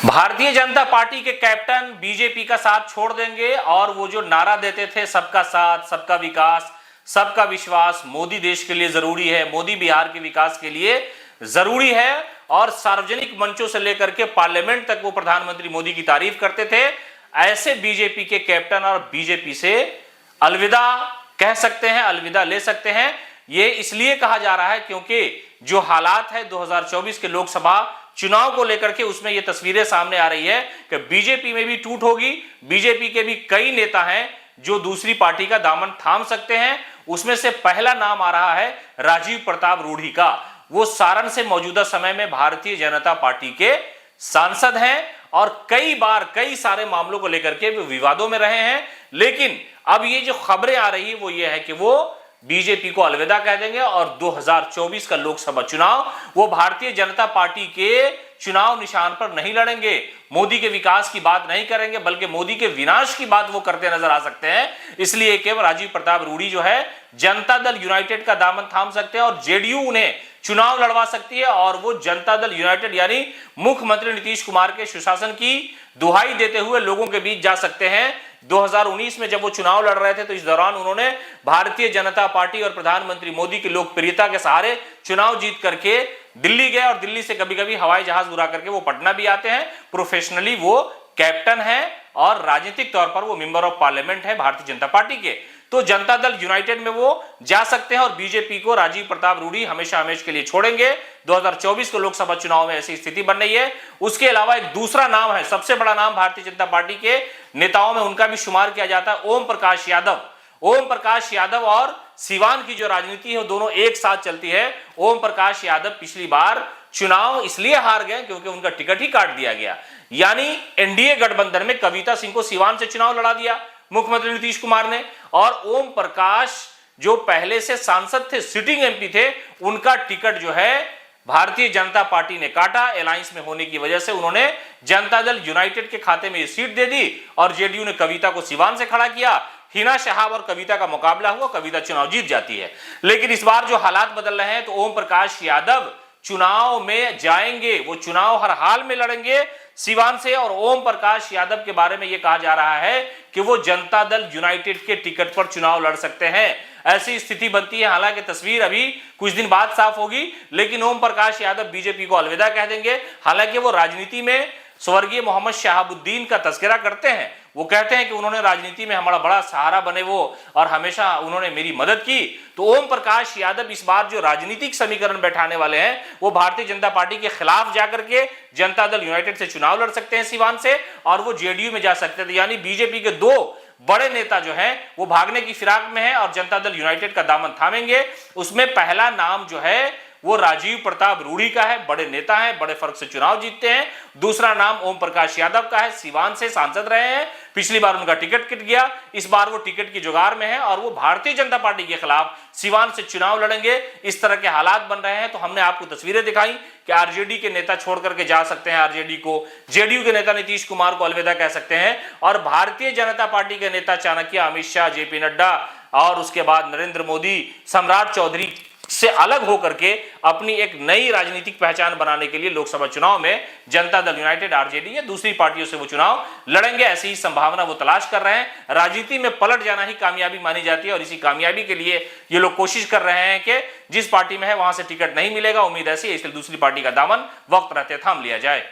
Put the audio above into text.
Bharatiya Janata party के captain BJP का साथ छोड़ देंगे और वो जो नारा देते थे सबका साथ, सबका विकास, सबका विश्वास, मोदी देश के लिए जरूरी है, मोदी बिहार के विकास के लिए जरूरी है, और सार्वजनिक मंचों से लेकर के पार्लियामेंट तक वो प्रधानमंत्री मोदी की तारीफ करते थे। ऐसे बीजेपी के कैप्टन और बीजेपी से अलविदा कह सकते हैं, अलविदा ले सकते हैं। ये इसलिए कहा जा रहा है क्योंकि जो हालात है 2024 के लोकसभा चुनाव को लेकर के, उसमें ये तस्वीरें सामने आ रही है कि बीजेपी में भी टूट होगी। बीजेपी के भी कई नेता हैं जो दूसरी पार्टी का दामन थाम सकते हैं। उसमें से पहला नाम आ रहा है राजीव प्रताप रूढ़ी का। वो सारण से मौजूदा समय में भारतीय जनता पार्टी के सांसद हैं और कई बार कई सारे मामलों को लेकर के विवादों में रहे हैं। लेकिन अब ये जो खबरें आ रही है वो ये है कि वो बीजेपी को अलविदा कह देंगे और 2024 का लोकसभा चुनाव वो भारतीय जनता पार्टी के चुनाव निशान पर नहीं लड़ेंगे। मोदी के विकास की बात नहीं करेंगे, बल्कि मोदी के विनाश की बात वो करते नजर आ सकते हैं। इसलिए केवल राजीव प्रताप रूढ़ी जो है जनता दल यूनाइटेड का दामन थाम सकते हैं और जेडीयू उन्हें चुनाव लड़वा सकती है और वो जनता दल यूनाइटेड यानी मुख्यमंत्री नीतीश कुमार के सुशासन की दुहाई देते हुए लोगों के बीच जा सकते हैं। 2019 में जब वो चुनाव लड़ रहे थे तो इस दौरान उन्होंने भारतीय जनता पार्टी और प्रधानमंत्री मोदी की लोकप्रियता के सहारे चुनाव जीत करके दिल्ली गए और दिल्ली से कभी कभी हवाई जहाज उड़ा करके वो पटना भी आते हैं। प्रोफेशनली वो कैप्टन है और राजनीतिक तौर पर वो मेंबर ऑफ पार्लियामेंट है भारतीय जनता पार्टी के। तो जनता दल यूनाइटेड में वो जा सकते हैं और बीजेपी को राजीव प्रताप रूढ़ी हमेशा हमेशा के लिए छोड़ेंगे। 2024 के लोकसभा चुनाव में ऐसी स्थिति बन रही है। उसके अलावा एक दूसरा नाम है, सबसे बड़ा नाम भारतीय जनता पार्टी के नेताओं में उनका भी शुमार किया जाता है, ओम प्रकाश यादव। ओम प्रकाश यादव और सिवान की जो राजनीति है वो दोनों एक साथ चलती है। ओम प्रकाश यादव पिछली बार चुनाव इसलिए हार गए क्योंकि उनका टिकट ही काट दिया गया, यानी एनडीए गठबंधन में कविता सिंह को सिवान से चुनाव लड़ा दिया मुख्यमंत्री नीतीश कुमार ने, और ओम प्रकाश जो पहले से सांसद थे, सिटिंग एमपी थे, उनका टिकट जो है भारतीय जनता पार्टी ने काटा। अलायंस में होने की वजह से उन्होंने जनता दल यूनाइटेड के खाते में ये सीट दे दी और जेडीयू ने कविता को सिवान से खड़ा किया। हिना शहाब और कविता का मुकाबला हुआ, कविता चुनाव जीत जाती है। लेकिन इस बार जो हालात बदल रहे हैं तो ओम प्रकाश यादव चुनाव में जाएंगे, वो चुनाव हर हाल में लड़ेंगे सिवान से। और ओम प्रकाश यादव के बारे में यह कहा जा रहा है कि वो जनता दल यूनाइटेड के टिकट पर चुनाव लड़ सकते हैं। ऐसी स्थिति बनती है। हालांकि तस्वीर अभी कुछ दिन बाद साफ होगी, लेकिन ओम प्रकाश यादव बीजेपी को अलविदा कह देंगे। हालांकि वो राजनीति में स्वर्गीय मोहम्मद शहाबुद्दीन का तस्करा करते हैं। वो कहते हैं कि उन्होंने राजनीति में हमारा बड़ा सहारा बने वो और हमेशा उन्होंने मेरी मदद की। तो ओम प्रकाश यादव इस बार जो राजनीतिक समीकरण बैठाने वाले हैं वो भारतीय जनता पार्टी के खिलाफ जाकर के जनता दल यूनाइटेड से चुनाव लड़ सकते हैं सिवान से, और वो जेडीयू में जा सकते थे। यानी बीजेपी के दो बड़े नेता जो हैं वो भागने की फिराक में हैं और जनता दल यूनाइटेड का दामन थामेंगे। उसमें पहला नाम जो है वो राजीव प्रताप रूढ़ी का है, बड़े नेता हैं, बड़े फर्क से चुनाव जीतते हैं। दूसरा नाम ओम प्रकाश यादव का है, सिवान से सांसद रहे हैं, पिछली बार उनका टिकट कट गया, इस बार वो टिकट की जुगाड़ में है और वो भारतीय जनता पार्टी के खिलाफ सिवान से चुनाव लड़ेंगे। इस तरह के हालात बन रहे हैं। तो हमने आपको तस्वीरें दिखाई कि आरजेडी के नेता छोड़ करके जा सकते हैं आरजेडी को, जेडीयू के नेता नीतीश कुमार को अलविदा कह सकते हैं, और भारतीय जनता पार्टी के नेता चाणक्य, अमित शाह, जेपी नड्डा और उसके बाद नरेंद्र मोदी, सम्राट चौधरी से अलग होकर के अपनी एक नई राजनीतिक पहचान बनाने के लिए लोकसभा चुनाव में जनता दल यूनाइटेड, आरजेडी या दूसरी पार्टियों से वो चुनाव लड़ेंगे। ऐसी ही संभावना वो तलाश कर रहे हैं। राजनीति में पलट जाना ही कामयाबी मानी जाती है और इसी कामयाबी के लिए ये लोग कोशिश कर रहे हैं कि जिस पार्टी में है वहां से टिकट नहीं मिलेगा, उम्मीद ऐसी है, इसलिए दूसरी पार्टी का दामन वक्त रहते थाम लिया जाए।